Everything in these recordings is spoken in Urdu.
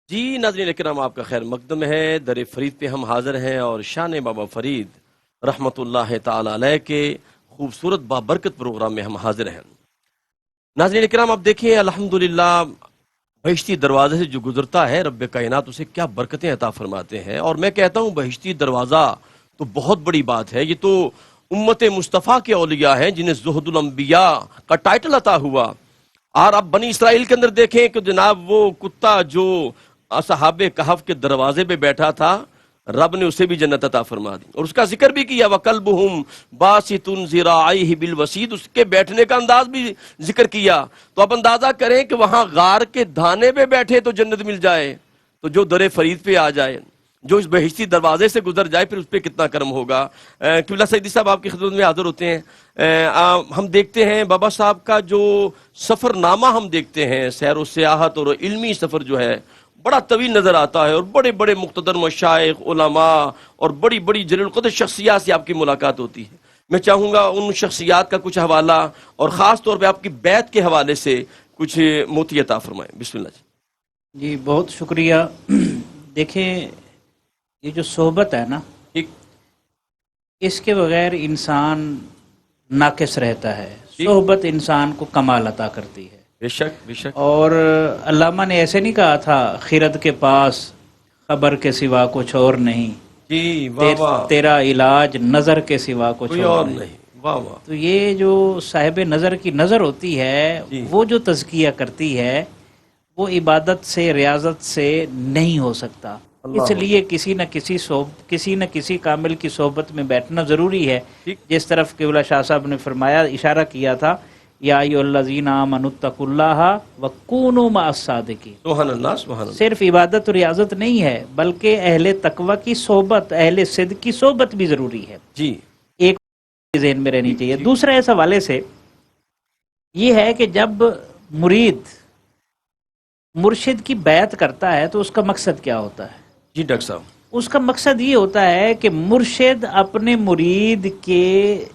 جی ناظرین کرام، آپ کا خیر مقدم ہے۔ در فرید پہ ہم حاضر ہیں اور شان بابا فرید رحمۃ اللہ تعالی علیہ کے خوبصورت بابرکت پروگرام میں ہم حاضر ہیں۔ ناظرین کرام، آپ دیکھیں الحمدللہ بہشتی دروازے سے جو گزرتا ہے رب کائنات اسے کیا برکتیں عطا فرماتے ہیں۔ اور میں کہتا ہوں بہشتی دروازہ تو بہت بڑی بات ہے، یہ تو امت مصطفیٰ کے اولیاء ہیں جنہیں زہد الانبیاء کا ٹائٹل عطا ہوا۔ اور اب بنی اسرائیل کے اندر دیکھیں کہ جناب وہ کتا جو اصحاب کہف کے دروازے پہ بیٹھا تھا، رب نے اسے بھی جنت عطا فرما دی، اور اس کا ذکر بھی کیا وَقَلْبُهُمْ بَاسِطٌ ذِرَاعَيْهِ بِالْوَسِيدِ، اس کے بیٹھنے کا انداز بھی ذکر کیا۔ تو اب اندازہ کریں کہ وہاں غار کے دھانے پہ بیٹھے تو جنت مل جائے، تو جو در فرید پہ آ جائے، جو اس بہشتی دروازے سے گزر جائے، پھر اس پہ کتنا کرم ہوگا۔ قبلہ سیدی صاحب آپ کی خدمت میں حاضر ہوتے ہیں۔ ہم دیکھتے ہیں بابا صاحب کا جو سفر نامہ ہم دیکھتے ہیں، سیر و سیاحت اور علمی سفر جو ہے بڑا طویل نظر آتا ہے، اور بڑے بڑے مقتدر مشائخ، علماء اور بڑی بڑی جلیل القدر شخصیات سے آپ کی ملاقات ہوتی ہے۔ میں چاہوں گا ان شخصیات کا کچھ حوالہ اور خاص طور پہ آپ کی بیعت کے حوالے سے کچھ موتی عطا فرمائیں۔ بسم اللہ جی بہت شکریہ۔ دیکھیں یہ جو صحبت ہے نا، ٹھیک، اس کے بغیر انسان ناقص رہتا ہے، ٹھیک، صحبت انسان کو کمال عطا کرتی ہے۔ بے شک بے شک، اور علامہ نے ایسے نہیں کہا تھا خرد کے پاس خبر کے سوا کچھ اور نہیں، جی واہ واہ، تیرا علاج نظر کے سوا کچھ کوئی اور اور نہیں۔ نہیں، واہ واہ، تو یہ جو صاحب نظر کی نظر ہوتی ہے، جی، وہ جو تزکیہ کرتی ہے وہ عبادت سے ریاضت سے نہیں ہو سکتا۔ اللہ اس لیے کسی نہ کسی کامل کی صحبت میں بیٹھنا ضروری ہے۔ ٹھیک، جس طرف قبلہ شاہ صاحب نے فرمایا، اشارہ کیا تھا، یا ایھا الذین آمنوا اتقوا اللہ وکونوا مع الصادقین۔ سبحان اللہ سبحان اللہ، صرف عبادت و ریاضت نہیں ہے، بلکہ اہل تقوی کی صحبت، اہل صدق کی صحبت بھی ضروری ہے، جی ایک ذہن میں رہنی چاہیے۔ جی، دوسرا اس حوالے سے یہ ہے کہ جب مرید مرشد کی بیعت کرتا ہے تو اس کا مقصد کیا ہوتا ہے؟ جی ڈاکٹر صاحب، اس کا مقصد یہ ہوتا ہے کہ مرشد اپنے مرید کے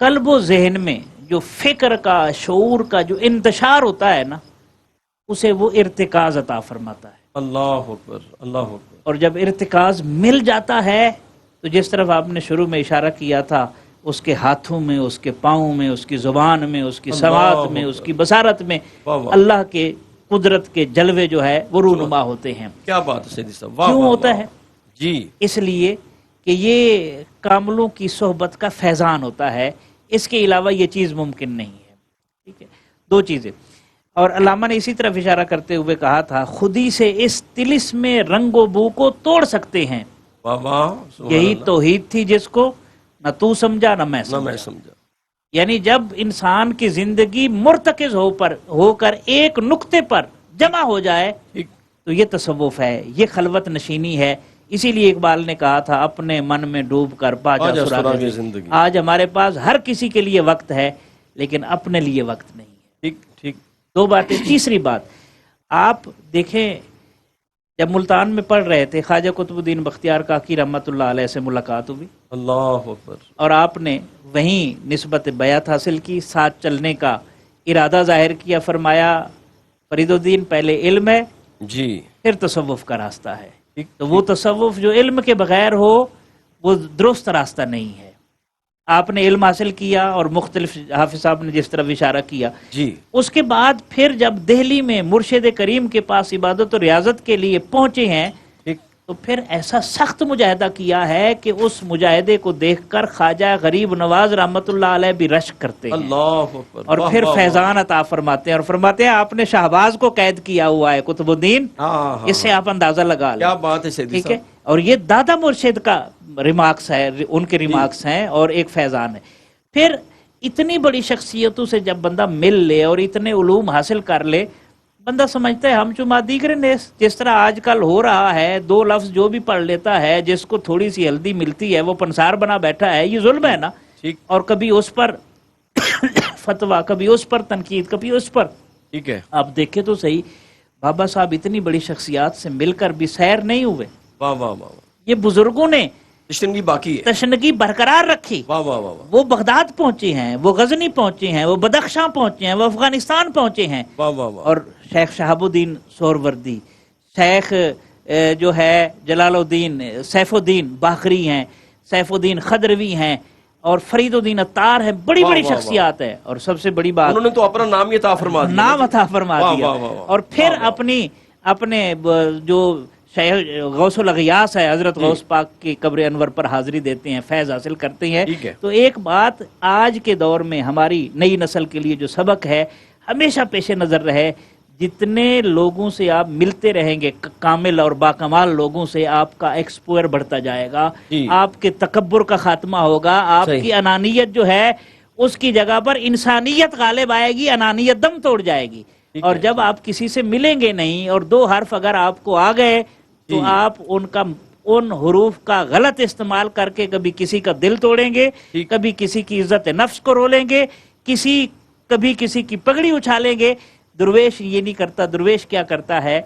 قلب و ذہن میں جو فکر کا، شعور کا جو انتشار ہوتا ہے نا، اسے وہ ارتکاز عطا فرماتا ہے۔ اللہ اکبر اللہ اکبر، اور جب ارتکاز مل جاتا ہے تو جس طرف آپ نے شروع میں اشارہ کیا تھا، اس کے ہاتھوں میں، اس کے پاؤں میں، اس کی زبان میں، اس کی سماعت میں، اس کی بصارت میں واہ واہ، اللہ کے قدرت کے جلوے جو ہے وہ رونما ہوتے ہیں۔ کیا بات ہے سیدی صاحب، واہ کیوں واہ ہوتا واہ، ہے؟ جی اس لیے کہ یہ کاملوں کی صحبت کا فیضان ہوتا ہے، اس کے علاوہ یہ چیز ممکن نہیں ہے۔ ٹھیک ہے، دو چیزیں۔ اور علامہ نے اسی طرف اشارہ کرتے ہوئے کہا تھا، خودی سے اس طلسم میں رنگ و بو کو توڑ سکتے ہیں، واہ واہ، سبحان یہی اللہ، توحید تھی جس کو نہ تو سمجھا نہ میں نہ میں سمجھا۔ سمجھا، یعنی جب انسان کی زندگی مرتکز ہو کر ایک نقطے پر جمع ہو جائے ٹھیک، تو یہ تصوف ہے، یہ خلوت نشینی ہے۔ اسی لیے اقبال نے کہا تھا، اپنے من میں ڈوب کر پا جا آجا سراغ سراغ زندگی۔ زندگی، آج ہمارے پاس ہر کسی کے لیے وقت ہے، لیکن اپنے لیے وقت نہیں ہے۔ ٹھیک ٹھیک، دو باتیں۔ تیسری بات، آپ دیکھیں جب ملتان میں پڑھ رہے تھے، خواجہ قطب الدین بختیار کاکی رحمۃ اللہ علیہ سے ملاقات ہوئی، اللہ اکبر، اور آپ نے وہیں نسبت بیعت حاصل کی، ساتھ چلنے کا ارادہ ظاہر کیا۔ فرمایا فرید الدین پہلے علم ہے، جی پھر تصوف کا راستہ ہے۔ ٹھیک، تو وہ تصوف جو علم کے بغیر ہو وہ درست راستہ نہیں ہے۔ آپ نے علم حاصل کیا، اور مختلف حافظ صاحب نے جس طرف اشارہ کیا، جی اس کے بعد پھر جب دہلی میں مرشد کریم کے پاس عبادت و ریاضت کے لیے پہنچے ہیں، ٹھیک، تو پھر ایسا سخت مجاہدہ کیا ہے کہ اس مجاہدے کو دیکھ کر خواجہ غریب نواز رحمۃ اللہ علیہ بھی رشک کرتے ہیں، اللہ اکبر، اور واہ پھر واہ واہ، فیضان عطا فرماتے ہیں، اور فرماتے ہیں آپ نے شہباز کو قید کیا ہوا ہے قطب الدین، ہاں ہاں، اس سے آپ اندازہ لگا لیں۔ کیا بات ہے سیدی ٹھیک ہے، صاحب، اور یہ دادا مرشد کا ریمارکس ہے، ان کے ریمارکس ہیں، اور ایک فیضان ہے۔ پھر اتنی بڑی شخصیتوں سے جب بندہ مل لے اور اتنے علوم حاصل کر لے، بندہ سمجھتا ہے ہم چما دیگر نیس، جس طرح آج کل ہو رہا ہے، دو لفظ جو بھی پڑھ لیتا ہے، جس کو تھوڑی سی ہلدی ملتی ہے وہ پنسار بنا بیٹھا ہے، یہ ظلم ہے نا۔ ٹھیک اور کبھی اس پر فتویٰ، کبھی اس پر تنقید، کبھی اس پر۔ ٹھیک ہے، آپ دیکھیں تو صحیح، بابا صاحب اتنی بڑی شخصیات سے مل کر بھی سیر نہیں ہوئے۔ واہ واہ واہ، یہ بزرگوں نے تشنگی باقی ہے، تشنگی برقرار رکھی۔ واہ واہ واہ واہ، وہ بغداد پہنچے ہیں، وہ غزنی پہنچے ہیں، وہ بدخشاں پہنچے ہیں، وہ افغانستان پہنچے ہیں، واہ واہ واہ، اور شیخ شہاب الدین سہروردی، شیخ جو ہے جلال الدین سیف الدین باقری ہیں، سیف الدین خدروی ہیں، اور فرید الدین عطار ہیں، بڑی بڑی شخصیات ہیں. اور سب سے بڑی بات، انہوں نے تو اپنا نام ہی عطا فرما دیا، نام عطا فرما دیا. اور پھر اپنے جو شیخ غوث الاغیاث ہے، حضرت غوث پاک کی قبر انور پر حاضری دیتے ہیں، فیض حاصل کرتے ہیں. تو ایک بات آج کے دور میں ہماری نئی نسل کے لیے جو سبق ہے، ہمیشہ پیش نظر رہے، جتنے لوگوں سے آپ ملتے رہیں گے، کامل اور باکمال لوگوں سے، آپ کا ایکسپوئر بڑھتا جائے گا، آپ کے تکبر کا خاتمہ ہوگا، آپ کی انانیت جو ہے اس کی جگہ پر انسانیت غالب آئے گی، انانیت دم توڑ جائے گی. اور جب آپ کسی سے ملیں گے نہیں اور دو حرف اگر آپ کو آ گئے تو آپ ان حروف کا غلط استعمال کر کے کبھی کسی کا دل توڑیں گے، کبھی کسی کی عزت نفس کو رولیں گے، کبھی کسی کی پگڑی اچھالیں گے. درویش یہ نہیں کرتا. درویش کیا کرتا ہے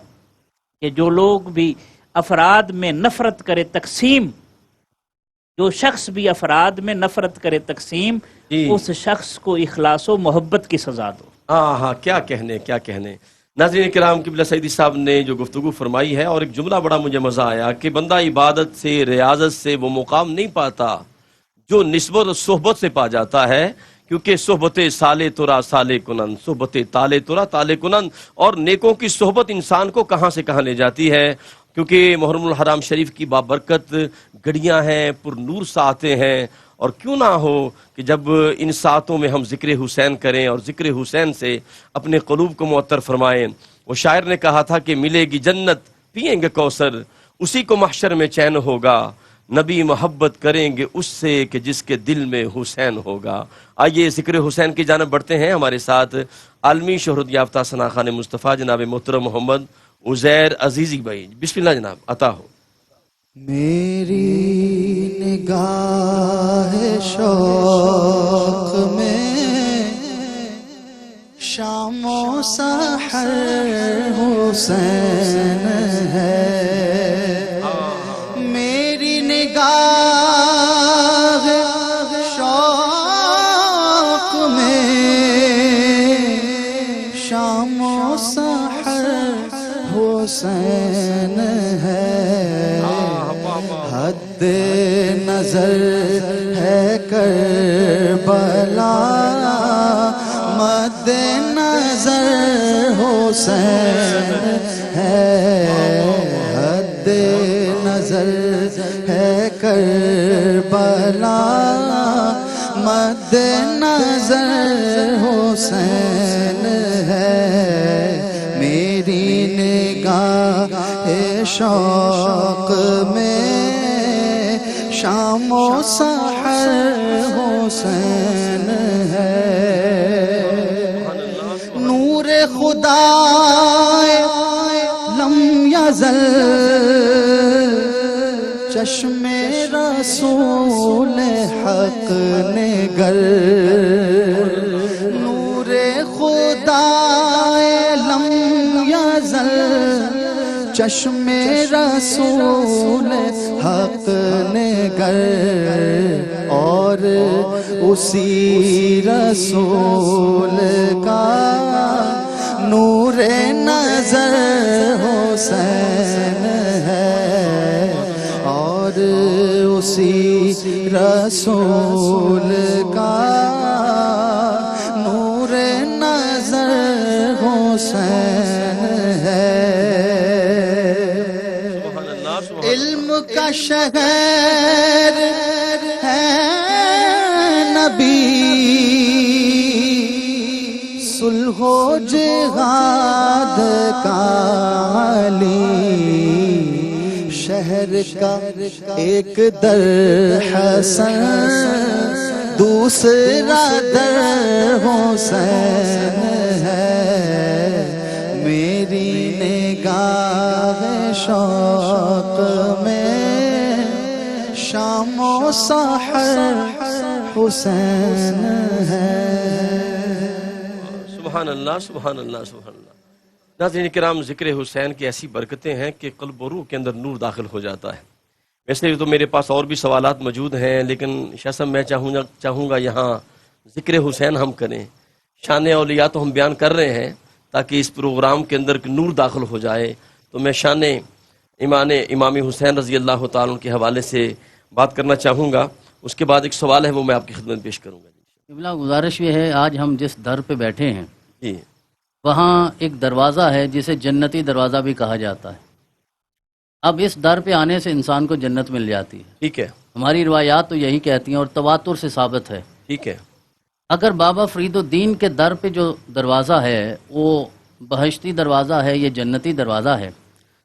کہ جو لوگ بھی افراد میں نفرت کرے تقسیم، جو شخص بھی افراد میں نفرت کرے تقسیم، اس شخص کو اخلاص و محبت کی سزا دو. ہاں کیا کہنے. ناظرین کرام، قبلہ سعیدی صاحب نے جو گفتگو فرمائی ہے، اور ایک جملہ بڑا مجھے مزہ آیا کہ بندہ عبادت سے، ریاضت سے وہ مقام نہیں پاتا جو نسبت و صحبت سے پا جاتا ہے، کیونکہ صحبت سالے ترا سالے کنن، صحبت تالے ترا تالے کنن. اور نیکوں کی صحبت انسان کو کہاں سے کہاں لے جاتی ہے، کیونکہ محرم الحرام شریف کی بابرکت گھڑیاں ہیں، پر نور ساعتیں ہیں. اور کیوں نہ ہو کہ جب ان ساعتوں میں ہم ذکر حسین کریں اور ذکر حسین سے اپنے قلوب کو معطر فرمائیں. وہ شاعر نے کہا تھا کہ ملے گی جنت پئیں گے کوثر، اسی کو محشر میں چین ہوگا، نبی محبت کریں گے اس سے کہ جس کے دل میں حسین ہوگا. آئیے ذکر حسین کی جانب بڑھتے ہیں. ہمارے ساتھ عالمی شہرت یافتہ ثنا خان مصطفیٰ جناب محترم محمد عزیر عزیزی بھائی، بسم اللہ جناب، عطا ہو. میری نگاہ شوق میں شام و سحر حسین ہے، میری نگاہ شوق میں شام و سحر حسین ہے. حد نظر ہے کربلا، مد نظر حسین ہے. حد نظر ہے کربلا، مد نظر حسین ہے. میری نگاہ شوق میں شام و سحر حسین ہے. نور خدا لم یزل چشم رسول حق نگر. نور خدا لم یزل چشم رسول حق نگر، اور اسی رسول کا نور نظر حسین ہے. اور اسی رسول کا نور نظر حسین ہے. علم کا شہر ہے نبی، صلح و جہاد کا علی. شہر کا ایک در حسن، دوسرا در حسین ہے. میری نگاہ شوق میں شام و سحر حسین ہے. سبحان اللہ سبحان اللہ سبحان اللہ. ناظرین کرام، ذکر حسین کی ایسی برکتیں ہیں کہ قلب و روح کے اندر نور داخل ہو جاتا ہے. ویسے تو میرے پاس اور بھی سوالات موجود ہیں، لیکن شاہ صاحب میں چاہوں گا یہاں ذکر حسین ہم کریں. شان اولیاء تو ہم بیان کر رہے ہیں تاکہ اس پروگرام کے اندر نور داخل ہو جائے. تو میں شان امام حسین رضی اللہ تعالیٰ عنہ کے حوالے سے بات کرنا چاہوں گا. اس کے بعد ایک سوال ہے وہ میں آپ کی خدمت پیش کروں گا. قبلہ گزارش یہ ہے، آج ہم جس در پہ بیٹھے ہیں جی وہاں ایک دروازہ ہے جسے جنتی دروازہ بھی کہا جاتا ہے. اب اس در پہ آنے سے انسان کو جنت مل جاتی ہے. ٹھیک ہے. ہماری روایات تو یہی کہتی ہیں اور تواتر سے ثابت ہے. ٹھیک ہے. اگر بابا فرید الدین کے در پہ جو دروازہ ہے وہ بہشتی دروازہ ہے، یہ جنتی دروازہ ہے،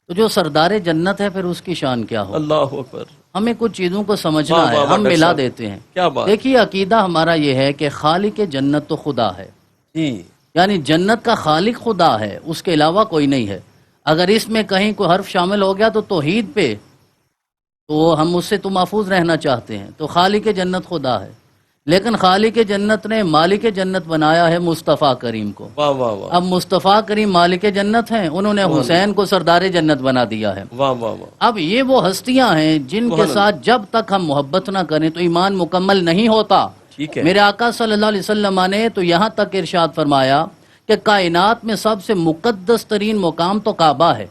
تو جو سردار جنت ہے پھر اس کی شان کیا ہو. اللہ اکبر. ہمیں کچھ چیزوں کو سمجھنا واہ ہے، واہ واہ ہم ڈاکٹر ملا صاحب. دیتے ہیں. کیا بات. دیکھیے عقیدہ ہمارا یہ ہے کہ خالق جنت تو خدا ہے، جی یعنی جنت کا خالق خدا ہے، اس کے علاوہ کوئی نہیں ہے. اگر اس میں کہیں کوئی حرف شامل ہو گیا تو توحید پہ تو ہم اس سے تو محفوظ رہنا چاہتے ہیں. تو خالق جنت خدا ہے، لیکن خالق جنت نے مالک جنت بنایا ہے مصطفیٰ کریم کو. واہ واہ واہ. اب مصطفیٰ کریم مالک جنت ہیں، انہوں نے حسین کو سردار جنت بنا دیا ہے. واہ واہ واہ. اب یہ وہ ہستیاں ہیں جن کے ساتھ جب تک ہم محبت نہ کریں تو ایمان مکمل نہیں ہوتا. ٹھیک ہے. میرے آقا صلی اللہ علیہ وسلم نے تو یہاں تک ارشاد فرمایا کہ کائنات میں سب سے مقدس ترین مقام تو کعبہ ہے.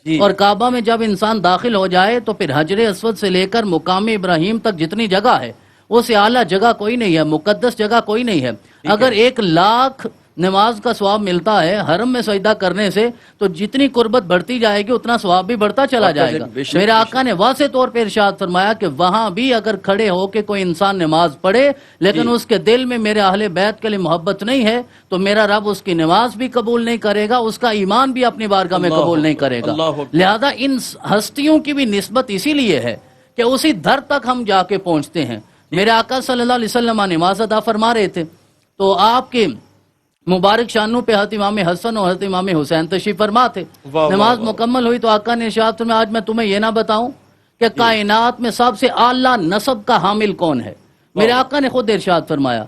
جی. اور کعبہ میں جب انسان داخل ہو جائے تو پھر حجر اسود سے لے کر مقام ابراہیم تک جتنی جگہ ہے وہ سے اعلیٰ جگہ کوئی نہیں ہے، مقدس جگہ کوئی نہیں ہے. اگر 1,00,000 نماز کا ثواب ملتا ہے حرم میں سجدہ کرنے سے تو جتنی قربت بڑھتی جائے گی اتنا ثواب بھی بڑھتا چلا جائے گا. بے شک، میرے بے آقا نے واضح طور پہ ارشاد فرمایا کہ وہاں بھی اگر کھڑے ہو کے کوئی انسان نماز پڑھے لیکن اس کے دل میں میرے اہل بیت کے لیے محبت نہیں ہے تو میرا رب اس کی نماز بھی قبول نہیں کرے گا، اس کا ایمان بھی اپنی بارگاہ میں قبول نہیں کرے گا. لہذا ان ہستیوں کی بھی نسبت اسی لیے ہے کہ اسی در تک ہم جا کے پہنچتے ہیں. میرے آقا صلی اللہ علیہ وسلم نماز ادا فرما رہے تھے تو آپ کے مبارک شانوں پہ حضرت امام حسن اور حضرت امام حسین تشریف فرما تھے. نماز مکمل ہوئی تو آقا نے ارشاد فرمایا آج میں تمہیں یہ نہ بتاؤں کہ کائنات میں سب سے اعلیٰ نسب کا حامل کون ہے. میرے آقا نے خود ارشاد فرمایا،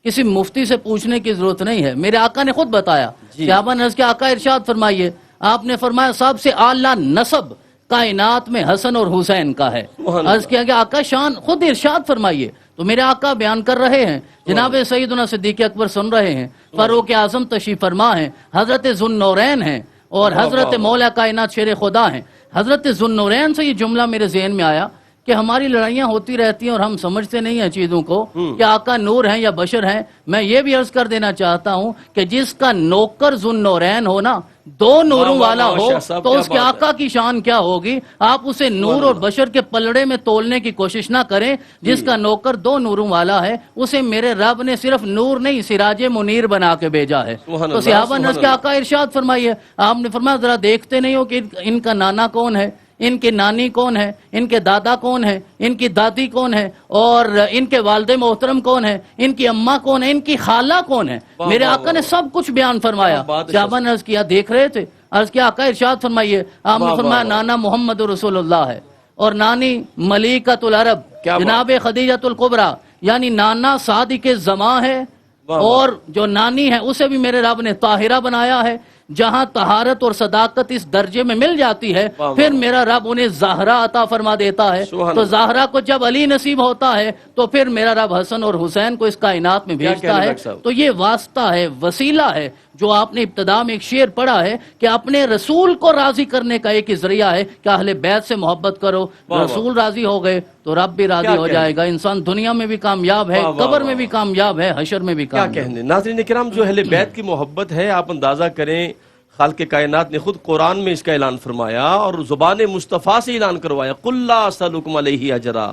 کسی مفتی سے پوچھنے کی ضرورت نہیں ہے، میرے آقا نے خود بتایا. صحابہ نے عرض کیا آقا ارشاد فرمائیے. آپ نے فرمایا سب سے اعلیٰ نسب کائنات میں حسن اور حسین کا ہے. عرض کیا کہ آقا شان خود ارشاد فرمائیے. تو میرے آقا بیان کر رہے ہیں، جناب سیدنا صدیق اکبر سن رہے ہیں، فاروق اعظم تشریف فرما ہیں، حضرت ذوالنورین ہیں اور حضرت مولا کائنات شیر خدا ہیں. حضرت ذوالنورین سے یہ جملہ میرے ذہن میں آیا کہ ہماری لڑائیاں ہوتی رہتی ہیں اور ہم سمجھتے نہیں ہیں چیزوں کو کہ آقا نور ہیں یا بشر ہیں. میں یہ بھی عرض کر دینا چاہتا ہوں کہ جس کا نوکر ذوالنورین ہو نا، 2 نوروں والا ہو تو اس کے آقا کی شان کیا ہوگی. آپ اسے نور اور بشر کے پلڑے میں تولنے کی کوشش نہ کریں. جس کا نوکر 2 نوروں والا ہے اسے میرے رب نے صرف نور نہیں سراج منیر بنا کے بھیجا ہے. تو صحابہ نے اس کے آقا ارشاد فرمائیے. آپ نے فرمایا ذرا دیکھتے نہیں ہو کہ ان کا نانا کون ہے، ان کے نانی کون ہے، ان کے دادا کون ہے، ان کی دادی کون ہے، اور ان کے والد محترم کون ہے، ان کی اماں کون ہے، ان کی خالہ کون ہے. میرے آقا نے سب کچھ بیان فرمایا. صحابہ نے عرض کیا دیکھ رہے تھے؟ عرض کیا آقا ارشاد فرمائیے. آپ نے فرمایا نانا محمد رسول اللہ ہے اور نانی ملیکۃ العرب جناب خدیجۃ الکبریٰ، یعنی نانا صادق زماں ہے اور جو نانی ہے اسے بھی میرے رب نے طاہرہ بنایا ہے. جہاں طہارت اور صداقت اس درجے میں مل جاتی ہے پھر میرا رب انہیں زہرا عطا فرما دیتا ہے. تو زہرا کو جب علی نصیب ہوتا ہے تو پھر میرا رب حسن اور حسین کو اس کائنات میں بھیجتا ہے. تو یہ واسطہ ہے، وسیلہ ہے. جو آپ نے ابتدا میں ایک شعر پڑھا ہے کہ اپنے رسول کو راضی کرنے کا ایک ہی ذریعہ ہے کہ اہل بیت سے محبت کرو. رسول راضی ہو گئے تو رب بھی راضی ہو جائے گا. انسان دنیا میں بھی کامیاب ہے، قبر میں بھی کامیاب ہے، حشر میں بھی کامیاب ہے. ناظرین کرام، جو اہل بیت کی محبت ہے آپ اندازہ کریں، خالق کائنات نے خود قرآن میں اس کا اعلان فرمایا اور زبان مصطفیٰ سے اعلان کروایا. قُلْ لَا أَسْأَلُكُمْ عَلَيْهِ أَجْرًا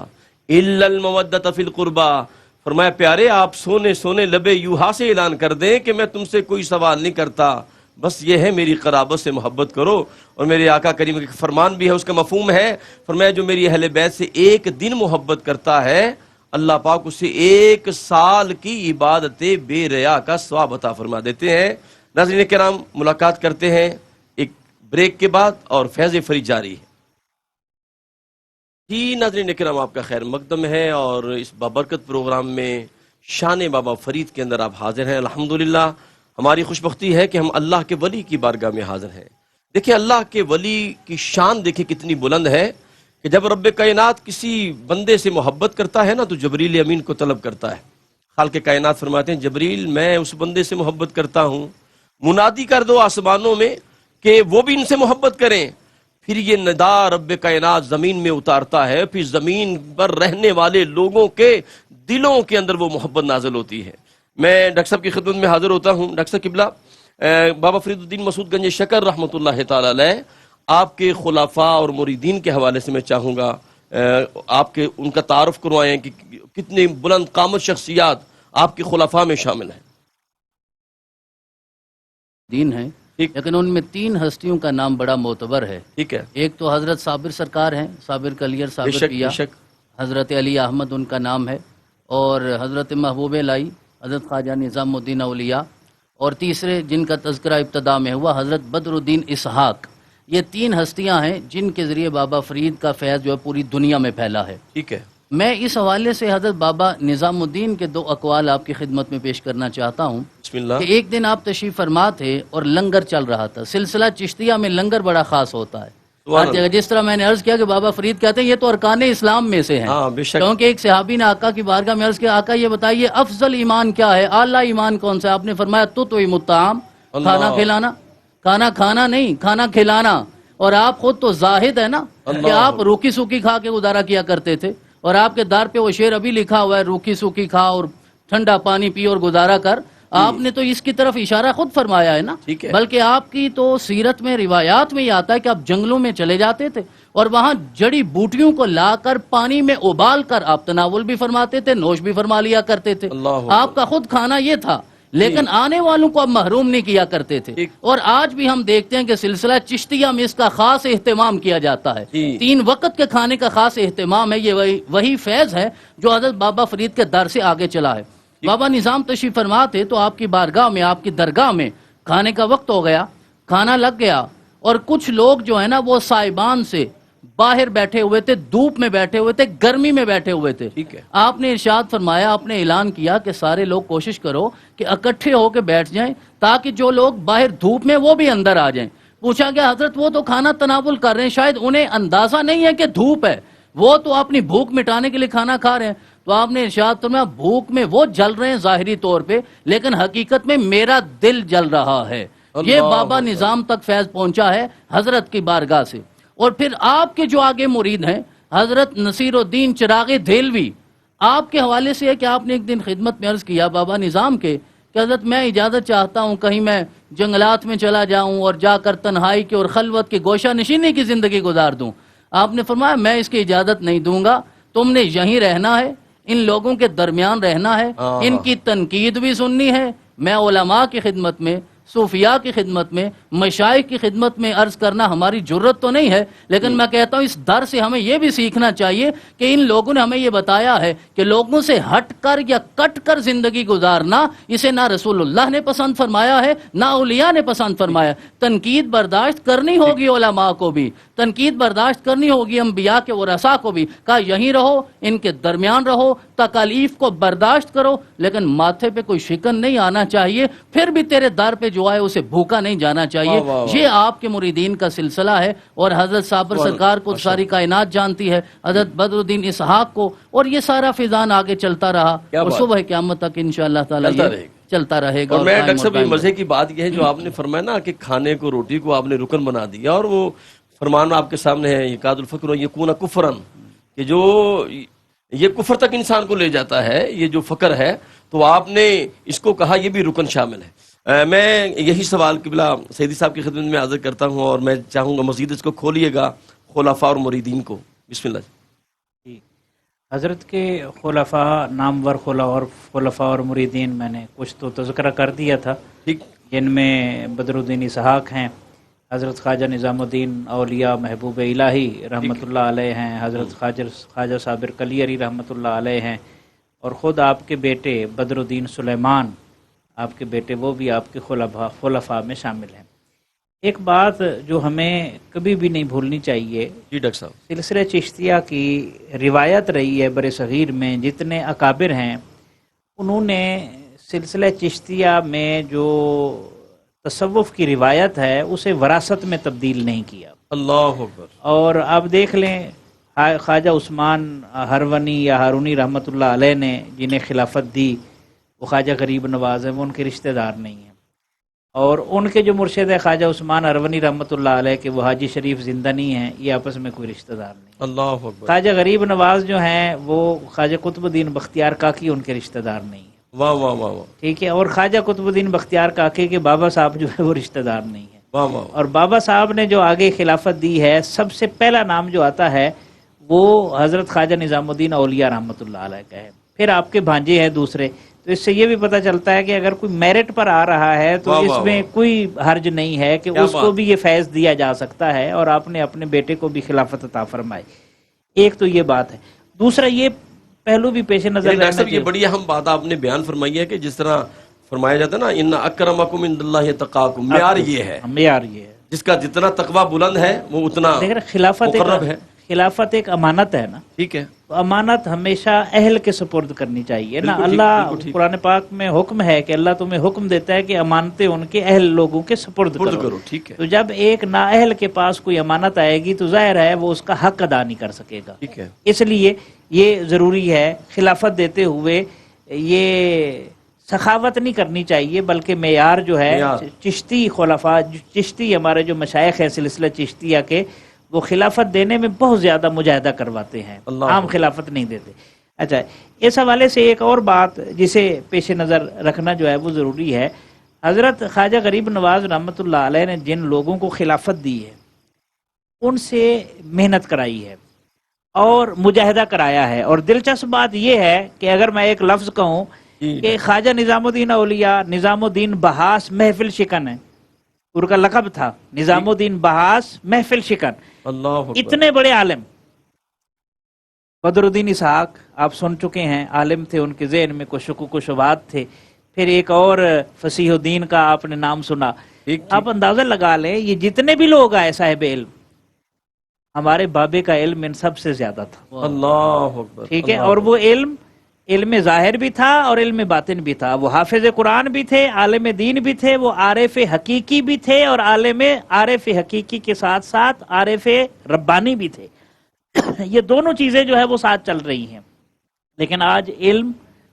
إِلَّا الْمَوَدَّةَ فِي الْقُرْبَى. فرمایا پیارے آپ سونے لبے یوحا سے اعلان کر دیں کہ میں تم سے کوئی سوال نہیں کرتا، بس یہ ہے میری قرابت سے محبت کرو. اور میرے آقا کریم کا فرمان بھی ہے، اس کا مفہوم ہے. فرمایا جو میری اہل بیت سے 1 دن محبت کرتا ہے اللہ پاک اسے 1 سال کی عبادت بے ریا کا ثواب عطا فرما دیتے ہیں. ناظرین کرام، ملاقات کرتے ہیں ایک بریک کے بعد اور فیض فرید جاری ہے. جی ناظرین کرام، آپ کا خیر مقدم ہے اور اس بابرکت پروگرام میں شان بابا فرید کے اندر آپ حاضر ہیں. الحمدللہ ہماری خوش بختی ہے کہ ہم اللہ کے ولی کی بارگاہ میں حاضر ہیں. دیکھیں اللہ کے ولی کی شان دیکھیں کتنی بلند ہے کہ جب رب کائنات کسی بندے سے محبت کرتا ہے نا تو جبریل امین کو طلب کرتا ہے. خالق کائنات فرماتے ہیں جبریل میں اس بندے سے محبت کرتا ہوں، منادی کر دو آسمانوں میں کہ وہ بھی ان سے محبت کریں. پھر یہ ندا رب کائنات زمین میں اتارتا ہے، پھر زمین پر رہنے والے لوگوں کے دلوں کے اندر وہ محبت نازل ہوتی ہے۔ میں ڈاکٹر صاحب کی خدمت میں حاضر ہوتا ہوں۔ ڈاکٹر صاحب قبلہ، بابا فرید الدین مسعود گنج شکر رحمۃ اللہ تعالی علیہ، آپ کے خلفاء اور مریدین کے حوالے سے میں چاہوں گا آپ کے ان کا تعارف کروائیں کہ کتنی بلند قامت شخصیات آپ کے خلفاء میں شامل ہیں۔ دین ہے، ٹھیک، لیکن ان میں 3 ہستیوں کا نام بڑا معتبر ہے۔ ٹھیک ہے، ایک تو حضرت صابر سرکار ہیں، صابر کلیر بے صابر شک پیا، بے شک، حضرت علی احمد ان کا نام ہے، اور حضرت محبوب لائی حضرت خواجہ نظام الدین اولیاء، اور تیسرے جن کا تذکرہ ابتدا میں ہوا حضرت بدر الدین اسحاق۔ یہ 3 ہستیاں ہیں جن کے ذریعے بابا فرید کا فیض جو ہے پوری دنیا میں پھیلا ہے۔ ٹھیک ہے، میں اس حوالے سے حضرت بابا نظام الدین کے 2 اقوال آپ کی خدمت میں پیش کرنا چاہتا ہوں بسم اللہ۔ کہ ایک دن آپ تشریف فرما تھے اور لنگر چل رہا تھا۔ سلسلہ چشتیہ میں لنگر بڑا خاص ہوتا ہے سبحان ہر جگہ، جس طرح میں نے عرض کیا کہ بابا فرید کہتے ہیں یہ تو ارکان اسلام میں سے ہیں، ہاں بے شک، کیونکہ ایک صحابی نے آقا کی بارگاہ میں عرض کیا آقا یہ بتائیے افضل ایمان کیا ہے، اعلیٰ ایمان کون سا ہے؟ آپ نے فرمایا تطعم الطعام، کھانا کھلانا، کھانا کھانا نہیں، کھانا کھلانا۔ اور آپ خود تو زاہد ہے نا کہ آپ روکی سوکی کھا کے گزارا کیا کرتے تھے، اور آپ کے دار پہ وہ شعر ابھی لکھا ہوا ہے روکی سوکی کھا اور ٹھنڈا پانی پی اور گزارا کر۔ آپ نے تو اس کی طرف اشارہ خود فرمایا ہے نا، ٹھیک ہے، بلکہ آپ کی تو سیرت میں روایات میں یہ آتا ہے کہ آپ جنگلوں میں چلے جاتے تھے اور وہاں جڑی بوٹیوں کو لا کر پانی میں ابال کر آپ تناول بھی فرماتے تھے، نوش بھی فرما لیا کرتے تھے۔ اللہ آپ کا خود کھانا یہ تھا، لیکن آنے والوں کو اب محروم نہیں کیا کرتے تھے۔ ٹھیک، اور آج بھی ہم دیکھتے ہیں کہ سلسلہ چشتیہ میں اس کا خاص اہتمام کیا جاتا ہے، جی، 3 وقت کے کھانے کا خاص اہتمام ہے۔ یہ وہی فیض ہے جو حضرت بابا فرید کے در سے آگے چلا ہے۔ بابا نظام تشریف فرما تھے تو آپ کی بارگاہ میں، آپ کی درگاہ میں کھانے کا وقت ہو گیا، کھانا لگ گیا، اور کچھ لوگ جو ہے نا وہ سائبان سے باہر بیٹھے ہوئے تھے، دھوپ میں بیٹھے ہوئے تھے، گرمی میں بیٹھے ہوئے تھے۔ ٹھیک ہے، آپ نے ارشاد فرمایا، آپ نے اعلان کیا کہ سارے لوگ کوشش کرو کہ اکٹھے ہو کے بیٹھ جائیں تاکہ جو لوگ باہر دھوپ میں وہ بھی اندر آ جائیں۔ پوچھا گیا حضرت وہ تو کھانا تناول کر رہے ہیں، شاید انہیں اندازہ نہیں ہے کہ دھوپ ہے، وہ تو اپنی بھوک مٹانے کے لیے کھانا کھا رہے ہیں۔ تو آپ نے ارشاد فرمایا بھوک میں وہ جل رہے ہیں ظاہری طور پہ، لیکن حقیقت میں میرا دل جل رہا ہے۔ یہ بابا نظام تک فیض پہنچا ہے حضرت کی بارگاہ سے۔ اور پھر آپ کے جو آگے مرید ہیں حضرت نصیر الدین چراغی دہلوی، آپ کے حوالے سے ہے کہ آپ نے ایک دن خدمت میں عرض کیا بابا نظام کے کہ حضرت میں اجازت چاہتا ہوں کہیں میں جنگلات میں چلا جاؤں اور جا کر تنہائی کی اور خلوت کی گوشہ نشینی کی زندگی گزار دوں۔ آپ نے فرمایا میں اس کی اجازت نہیں دوں گا، تم نے یہیں رہنا ہے، ان لوگوں کے درمیان رہنا ہے، ان کی تنقید بھی سننی ہے۔ میں علماء کی خدمت میں، صوفیاء کی خدمت میں، مشائخ کی خدمت میں عرض کرنا ہماری جرت تو نہیں ہے، لیکن میں کہتا ہوں اس در سے ہمیں یہ بھی سیکھنا چاہیے کہ ان لوگوں نے ہمیں یہ بتایا ہے کہ لوگوں سے ہٹ کر یا کٹ کر زندگی گزارنا اسے نہ رسول اللہ نے پسند فرمایا ہے نہ اولیاء نے پسند فرمایا۔ تنقید برداشت کرنی ہوگی علماء کو بھی، تنقید برداشت کرنی ہوگی انبیاء کے ورثاء کو بھی۔ کہا یہیں رہو، ان کے درمیان رہو، تکالیف کو برداشت کرو، لیکن ماتھے پہ کوئی شکن نہیں آنا چاہیے، پھر بھی تیرے در پہ جو آئے اسے بھوکا نہیں جانا چاہیے۔ یہ آپ کے مریدین کا سلسلہ ہے، اور حضرت صابر سرکار کو ساری کائنات جانتی ہے، حضرت بدر الدین اسحاق کو، اور یہ سارا فیضان آگے چلتا رہا اور صبح قیامت تک انشاءاللہ تعالی یہ چلتا رہے گا۔ اور میں ڈاکٹر صاحب مزے کی بات یہ ہے جو آپ نے فرمایا نا کہ کھانے کو، روٹی کو آپ نے رکن بنا دیا، اور وہ فرمان آپ کے سامنے ہے یکاد الفقر یکون کفرن، کہ جو یہ کفر تک انسان کو لے جاتا ہے، یہ جو فقر ہے، تو آپ نے اس کو کہا یہ بھی رکن شامل ہے۔ میں یہی سوال قبلہ سیدی صاحب کی خدمت میں حاضر کرتا ہوں، اور میں چاہوں گا مزید اس کو کھولیے گا خلفاء اور مریدین کو۔ بسم اللہ جی، حضرت کے خلفاء، نامور خلفاء اور مریدین میں نے کچھ تو تذکرہ کر دیا تھا، ٹھیک، جن میں بدر الدین اسحاق ہیں، حضرت خواجہ نظام الدین اولیاء محبوب الہی رحمۃ اللہ علیہ ہیں، حضرت خواجہ صابر کلیری رحمۃ اللہ علیہ ہیں، اور خود آپ کے بیٹے بدر الدین سلیمان، آپ کے بیٹے، وہ بھی آپ کے خلفاء میں شامل ہیں۔ ایک بات جو ہمیں کبھی بھی نہیں بھولنی چاہیے، جی ڈاکٹر صاحب، سلسلہ چشتیہ کی روایت رہی ہے بر صغیر میں، جتنے اکابر ہیں انہوں نے سلسلہ چشتیہ میں جو تصوف کی روایت ہے اسے وراثت میں تبدیل نہیں کیا۔ اللہ اکبر۔ اور آپ دیکھ لیں خواجہ عثمان ہرونی یا ہارونی رحمۃ اللہ علیہ نے جنہیں خلافت دی، وہ خواجہ غریب نواز ہیں، وہ ان کے رشتہ دار نہیں ہیں۔ اور ان کے جو مرشد ہے خواجہ عثمان اروانی رحمۃ اللہ علیہ کے وہ حاجی شریف زندہ نہیں ہیں، یہ آپس میں کوئی رشتہ دار نہیں۔ اللہ اکبر، خواجہ غریب نواز جو ہیں وہ خواجہ قطب الدین بختیار کاکی ان کے رشتہ دار نہیں ہیں، واہ واہ واہ واہ ٹھیک ہے، اور خواجہ قطب الدین بختیار کاکی کے بابا صاحب جو ہے وہ رشتہ دار نہیں ہیں، واہ واہ، اور بابا صاحب نے جو آگے خلافت دی ہے سب سے پہلا نام جو آتا ہے وہ حضرت خواجہ نظام الدین اولیاء رحمۃ اللہ علیہ کا ہے، پھر آپ کے بھانجے ہیں دوسرے، تو اس سے یہ بھی پتہ چلتا ہے کہ اگر کوئی میرٹ پر آ رہا ہے تو واہ اس واہ میں واہ، کوئی حرج نہیں ہے کہ کیا اس کو بات۔ بھی یہ فیض دیا جا سکتا ہے، اور آپ نے اپنے بیٹے کو بھی خلافت عطا فرمائی۔ ایک تو یہ بات ہے، دوسرا یہ پہلو بھی پیش نظر ڈاکٹر رہنا صاحب یہ چاہیے۔ بڑی اہم بات آپ نے بیان فرمائی ہے کہ جس طرح فرمایا جاتا ہے نا ان اکرمکم عند اللہ تقاکم، معیار یہ ہے، معیار یہ ہے، جس کا جتنا تقوی بلند ہے وہ اتنا دیکھ رہے خلافت مقرب ہے، خلافت ایک امانت ہے نا، ٹھیک ہے، تو امانت ہمیشہ اہل کے سپرد کرنی چاہیے نا۔ بالکل ٹھیک، اللہ بالکل ٹھیک۔ قرآن پاک میں حکم ہے کہ اللہ تمہیں حکم دیتا ہے کہ امانتیں ان کے اہل لوگوں کے سپرد پرد کرو، کرو، ٹھیک ہے، تو جب ایک نااہل کے پاس کوئی امانت آئے گی تو ظاہر ہے وہ اس کا حق ادا نہیں کر سکے گا، ٹھیک ہے، اس لیے یہ ضروری ہے خلافت دیتے ہوئے یہ سخاوت نہیں کرنی چاہیے، بلکہ معیار جو ہے معیار۔ چشتی خلفاء، چشتی ہمارے جو مشائخ ہیں سلسلہ چشتیہ کے، وہ خلافت دینے میں بہت زیادہ مجاہدہ کرواتے ہیں، اللہ عام خلافت نہیں دیتے۔ اچھا، اس حوالے سے ایک اور بات جسے پیش نظر رکھنا جو ہے وہ ضروری ہے، حضرت خواجہ غریب نواز رحمۃ اللہ علیہ نے جن لوگوں کو خلافت دی ہے ان سے محنت کرائی ہے اور مجاہدہ کرایا ہے، اور دلچسپ بات یہ ہے کہ اگر میں ایک لفظ کہوں جی، کہ خواجہ نظام الدین اولیاء نظام الدین بہاس محفل شکن ہے، ان کا لقب تھا نظام الدین بہاس محفل شکن، اللہ اکبر، اتنے بڑے عالم۔ بدر الدین اسحاق آپ سن چکے ہیں، عالم تھے، ان کے ذہن میں کچھ شکوک و شبہات تھے، پھر ایک اور فصیح الدین کا آپ نے نام سنا، ٹھیک آپ اندازہ لگا لیں یہ جتنے بھی لوگ آئے صاحب علم، ہمارے بابے کا علم ان سب سے زیادہ تھا، اللہ اکبر، ٹھیک ہے، اللہ اور اکبر، وہ علم ظاہر بھی تھا اور علم باطن بھی تھا، وہ حافظ قرآن بھی تھے، عالم دین بھی تھے، وہ عارف حقیقی بھی تھے، اور عارف حقیقی کے ساتھ ساتھ عارف ربانی بھی تھے، یہ دونوں چیزیں جو ہے وہ ساتھ چل رہی ہیں، لیکن آج علم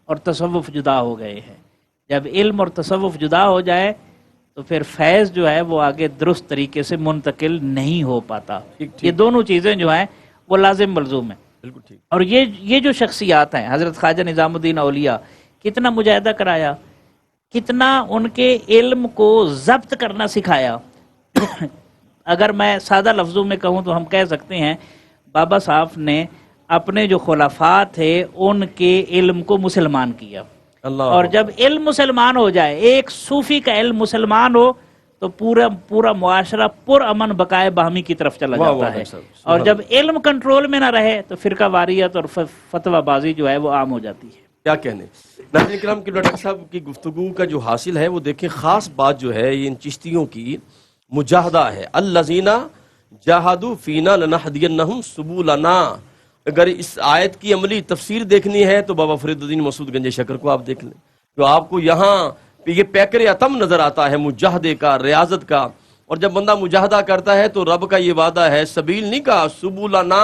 اور تصوف جدا ہو گئے ہیں، جب علم اور تصوف جدا ہو جائے تو پھر فیض جو ہے وہ آگے درست طریقے سے منتقل نہیں ہو پاتا، ٹھیک ٹھیک، یہ دونوں چیزیں جو ہیں وہ لازم ملزوم ہیں۔ بالکل ٹھیک، اور یہ جو شخصیات ہیں حضرت خواجہ نظام الدین اولیاء، کتنا مجاہدہ کرایا، کتنا ان کے علم کو ضبط کرنا سکھایا۔ اگر میں سادہ لفظوں میں کہوں تو ہم کہہ سکتے ہیں بابا صاحب نے اپنے جو خلفاء تھے ان کے علم کو مسلمان کیا، اللہ اور اکبر، جب علم مسلمان ہو جائے، ایک صوفی کا علم مسلمان ہو تو پورا معاشرہ پر امن بقائے باہمی کی طرف چلا واہ واہ جاتا ہے، ڈاکٹر صاحب، اور سبحان جب علم کنٹرول میں نہ رہے تو فرقہ واریت اور فتویٰ بازی جو ہے وہ عام ہو جاتی ہے۔ کیا کہنے۔ ناظرین کرام، ڈاکٹر صاحب کی گفتگو کا جو حاصل ہے وہ دیکھیں، خاص بات جو ہے یہ ان چشتیوں کی مجاہدہ ہے، الذین جاہدوا فینا لنہدینہم سبلنا۔ اگر اس آیت کی عملی تفسیر دیکھنی ہے تو بابا فرید الدین مسعود گنج شکر کو آپ دیکھ لیں، تو آپ کو یہاں یہ پیکر اتم نظر آتا ہے مجاہدے کا، ریاضت کا، اور جب بندہ مجاہدہ کرتا ہے تو رب کا یہ وعدہ ہے، سبیل نہیں کہا، سبلنا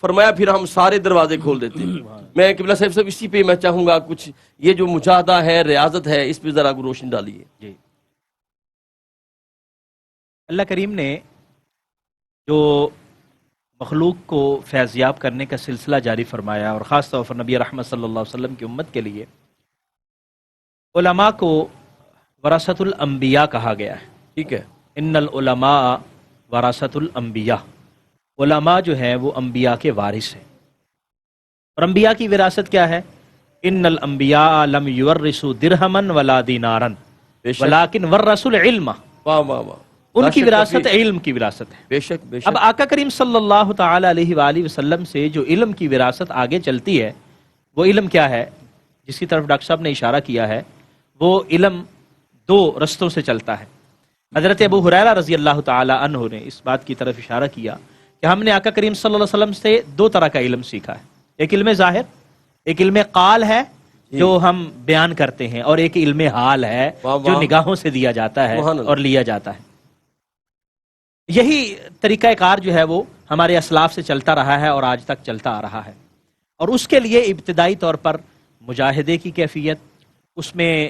فرمایا، پھر ہم سارے دروازے کھول دیتے ہیں۔ میں قبلہ صاحب اسی پہ میں چاہوں گا کچھ یہ جو مجاہدہ ہے، ریاضت ہے، اس پہ ذرا روشنی ڈالیے۔ جی، اللہ کریم نے جو مخلوق کو فیضیاب کرنے کا سلسلہ جاری فرمایا، اور خاص طور پر نبی رحمت صلی اللہ علیہ وسلم کی امت کے لیے علماء کو وراثت الانبیاء کہا گیا ہے۔ ٹھیک ہے، ان العلماء وراثت الانبیاء، علماء جو ہیں وہ انبیاء کے وارث ہیں، اور انبیاء کی وراثت کیا ہے؟ ان الانبیاء لم یورثوا درہما ولا دینارا بے شک، ولکن ورثوا العلم، واہ واہ واہ، ان کی لا شک وراثت فی، علم کی وراثت ہے۔ بے شک بے شک، اب آقا کریم صلی اللہ تعالی علیہ وآلہ وسلم سے جو علم کی وراثت آگے چلتی ہے، وہ علم کیا ہے جس کی طرف ڈاکٹر صاحب نے اشارہ کیا ہے؟ وہ علم دو رستوں سے چلتا ہے۔ حضرت ابو ہریرہ رضی اللہ تعالی عنہ نے اس بات کی طرف اشارہ کیا کہ ہم نے آقا کریم صلی اللہ علیہ وسلم سے دو طرح کا علم سیکھا ہے، ایک علم ظاہر، ایک علم قال ہے جو ہم بیان کرتے ہیں، اور ایک علم حال ہے واہ جو واہ، نگاہوں سے دیا جاتا ہے سبحان اللہ، اور لیا جاتا ہے۔ یہی طریقہ کار جو ہے وہ ہمارے اسلاف سے چلتا رہا ہے اور آج تک چلتا آ رہا ہے، اور اس کے لیے ابتدائی طور پر مجاہدے کی کیفیت، اس میں